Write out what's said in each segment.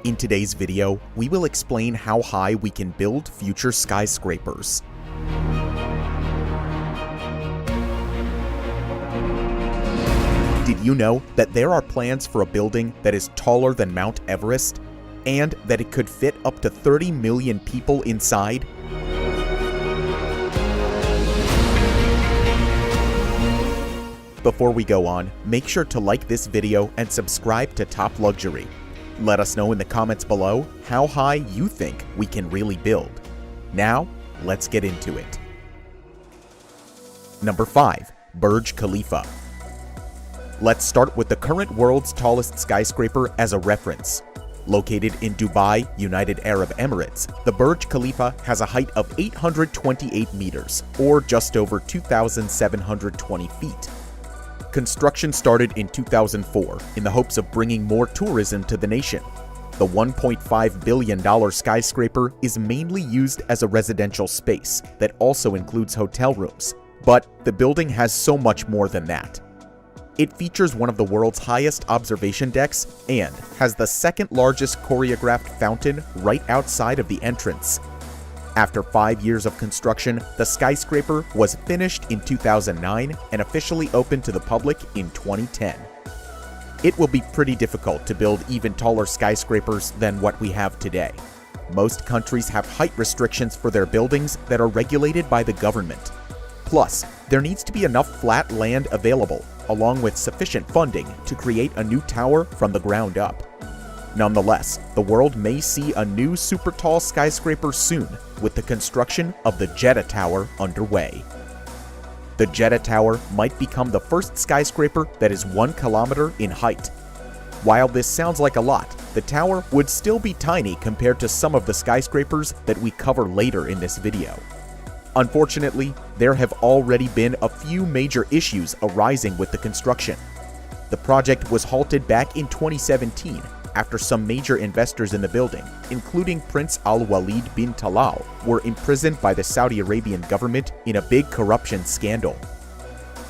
In today's video, we will explain how high we can build future skyscrapers. Did you know that there are plans for a building that is taller than Mount Everest, and that it could fit up to 30 million people inside? Before we go on, make sure to like this video and subscribe to Top Luxury. Let us know in the comments below how high you think we can really build. Now, let's get into it. Number 5. Burj Khalifa. Let's start with the current world's tallest skyscraper as a reference. Located in Dubai, United Arab Emirates, the Burj Khalifa has a height of 828 meters, or just over 2,720 feet. Construction started in 2004 in the hopes of bringing more tourism to the nation. The $1.5 billion skyscraper is mainly used as a residential space that also includes hotel rooms, but the building has so much more than that. It features one of the world's highest observation decks and has the second largest choreographed fountain right outside of the entrance. After 5 years of construction, the skyscraper was finished in 2009 and officially opened to the public in 2010. It will be pretty difficult to build even taller skyscrapers than what we have today. Most countries have height restrictions for their buildings that are regulated by the government. Plus, there needs to be enough flat land available, along with sufficient funding to create a new tower from the ground up. Nonetheless, the world may see a new super tall skyscraper soon, with the construction of the Jeddah Tower underway. The Jeddah Tower might become the first skyscraper that is 1 kilometer in height. While this sounds like a lot, the tower would still be tiny compared to some of the skyscrapers that we cover later in this video. Unfortunately, there have already been a few major issues arising with the construction. The project was halted back in 2017 after some major investors in the building, including Prince Al-Walid bin Talal, were imprisoned by the Saudi Arabian government in a big corruption scandal.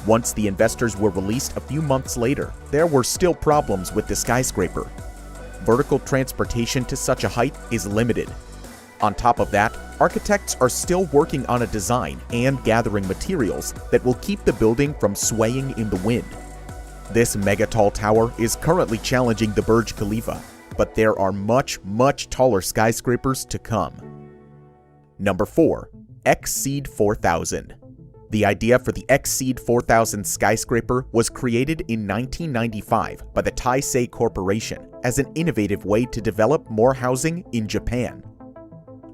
Once the investors were released a few months later, there were still problems with the skyscraper. Vertical transportation to such a height is limited. On top of that, architects are still working on a design and gathering materials that will keep the building from swaying in the wind. This mega-tall tower is currently challenging the Burj Khalifa, but there are much taller skyscrapers to come. Number 4. Exceed 4000. The idea for the Exceed 4000 skyscraper was created in 1995 by the Taisei Corporation as an innovative way to develop more housing in Japan.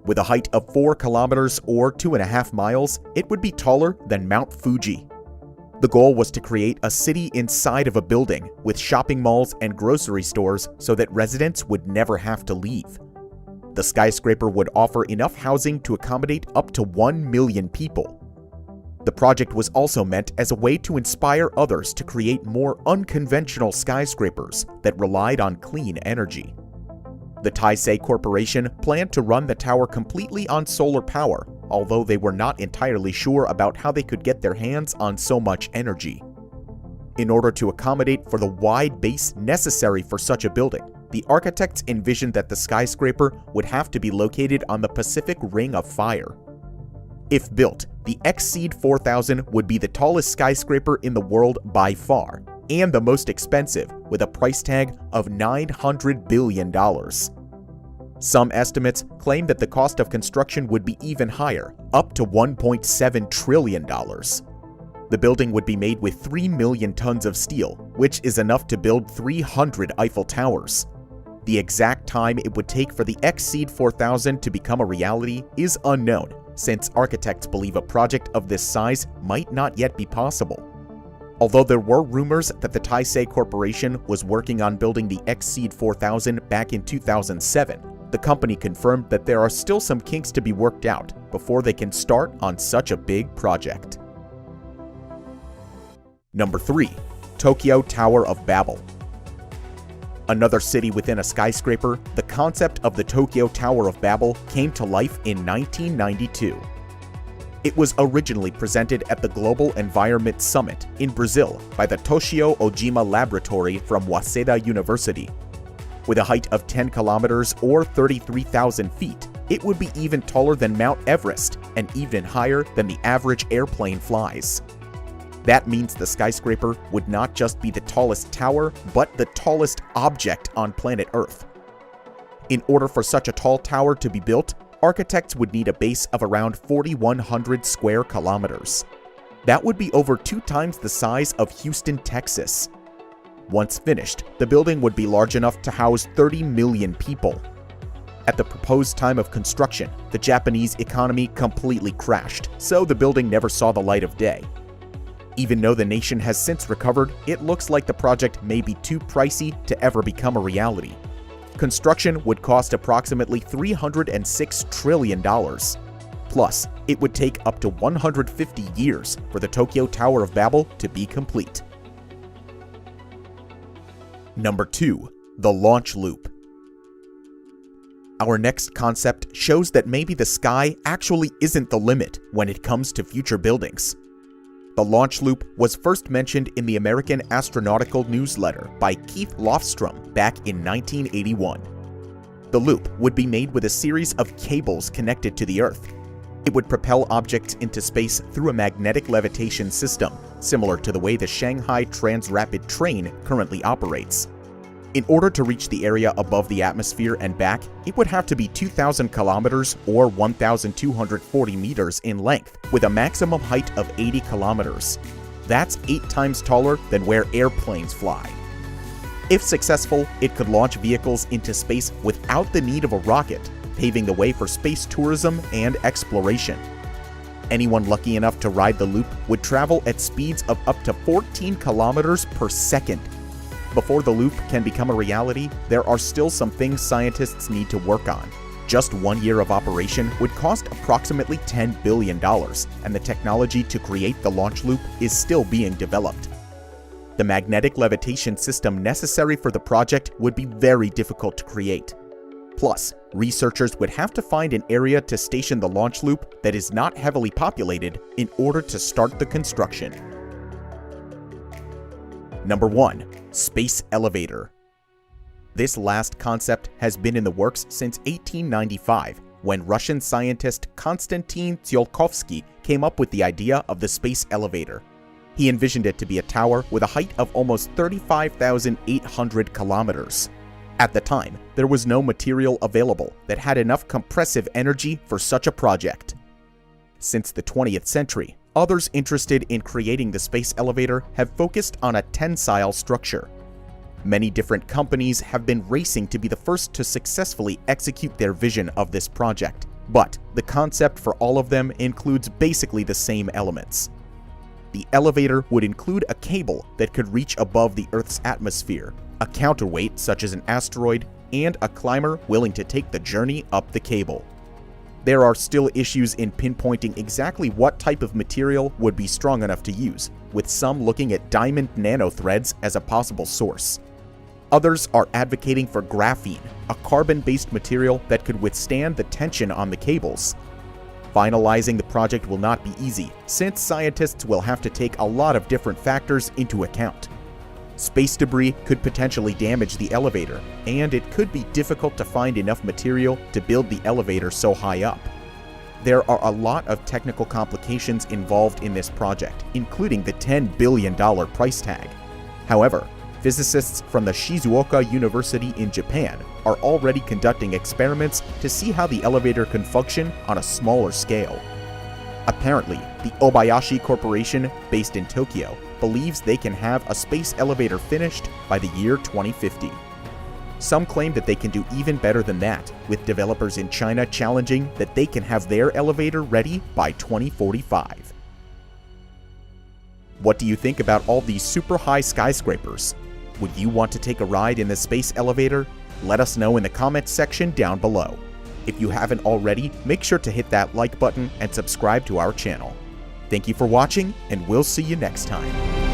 With a height of 4 kilometers or 2.5 miles, it would be taller than Mount Fuji. The goal was to create a city inside of a building with shopping malls and grocery stores so that residents would never have to leave. The skyscraper would offer enough housing to accommodate up to 1 million people. The project was also meant as a way to inspire others to create more unconventional skyscrapers that relied on clean energy. The Taisei Corporation planned to run the tower completely on solar power, although they were not entirely sure about how they could get their hands on so much energy. In order to accommodate for the wide base necessary for such a building, the architects envisioned that the skyscraper would have to be located on the Pacific Ring of Fire. If built, the Exceed 4000 would be the tallest skyscraper in the world by far, and the most expensive, with a price tag of $900 billion. Some estimates claim that the cost of construction would be even higher, up to $1.7 trillion. The building would be made with 3 million tons of steel, which is enough to build 300 Eiffel Towers. The exact time it would take for the Exceed 4000 to become a reality is unknown, since architects believe a project of this size might not yet be possible. Although there were rumors that the Taisei Corporation was working on building the Exceed 4000 back in 2007, the company confirmed that there are still some kinks to be worked out before they can start on such a big project. Number 3. Tokyo Tower of Babel. Another city within a skyscraper, the concept of the Tokyo Tower of Babel came to life in 1992. It was originally presented at the Global Environment Summit in Brazil by the Toshio Ojima Laboratory from Waseda University. With a height of 10 kilometers or 33,000 feet, it would be even taller than Mount Everest and even higher than the average airplane flies. That means the skyscraper would not just be the tallest tower, but the tallest object on planet Earth. In order for such a tall tower to be built, architects would need a base of around 4,100 square kilometers. That would be over 2 times the size of Houston, Texas. Once finished, the building would be large enough to house 30 million people. At the proposed time of construction, the Japanese economy completely crashed, so the building never saw the light of day. Even though the nation has since recovered, it looks like the project may be too pricey to ever become a reality. Construction would cost approximately $306 trillion. Plus, it would take up to 150 years for the Tokyo Tower of Babel to be complete. Number 2. The launch loop. Our next concept shows that maybe the sky actually isn't the limit when it comes to future buildings. The launch loop was first mentioned in the American Astronautical Newsletter by Keith Lofstrom back in 1981. The loop would be made with a series of cables connected to the Earth. It would propel objects into space through a magnetic levitation system, similar to the way the Shanghai Transrapid train currently operates. In order to reach the area above the atmosphere and back, it would have to be 2,000 kilometers or 1,240 meters in length, with a maximum height of 80 kilometers. That's 8 times taller than where airplanes fly. If successful, it could launch vehicles into space without the need of a rocket, paving the way for space tourism and exploration. Anyone lucky enough to ride the loop would travel at speeds of up to 14 kilometers per second. Before the loop can become a reality, there are still some things scientists need to work on. Just 1 year of operation would cost approximately $10 billion, and the technology to create the launch loop is still being developed. The magnetic levitation system necessary for the project would be very difficult to create. Plus, researchers would have to find an area to station the launch loop that is not heavily populated in order to start the construction. Number 1. Space elevator. This last concept has been in the works since 1895, when Russian scientist Konstantin Tsiolkovsky came up with the idea of the space elevator. He envisioned it to be a tower with a height of almost 35,800 kilometers. At the time, there was no material available that had enough compressive energy for such a project. Since the 20th century, others interested in creating the space elevator have focused on a tensile structure. Many different companies have been racing to be the first to successfully execute their vision of this project, but the concept for all of them includes basically the same elements. The elevator would include a cable that could reach above the Earth's atmosphere, a counterweight such as an asteroid, and a climber willing to take the journey up the cable. There are still issues in pinpointing exactly what type of material would be strong enough to use, with some looking at diamond nanothreads as a possible source. Others are advocating for graphene, a carbon-based material that could withstand the tension on the cables. Finalizing the project will not be easy, since scientists will have to take a lot of different factors into account. Space debris could potentially damage the elevator, and it could be difficult to find enough material to build the elevator so high up. There are a lot of technical complications involved in this project, including the $10 billion price tag. However, physicists from the Shizuoka University in Japan are already conducting experiments to see how the elevator can function on a smaller scale. Apparently, the Obayashi Corporation, based in Tokyo, believes they can have a space elevator finished by the year 2050. Some claim that they can do even better than that, with developers in China challenging that they can have their elevator ready by 2045. What do you think about all these super high skyscrapers? Would you want to take a ride in the space elevator? Let us know in the comments section down below. If you haven't already, make sure to hit that like button and subscribe to our channel. Thank you for watching, and we'll see you next time.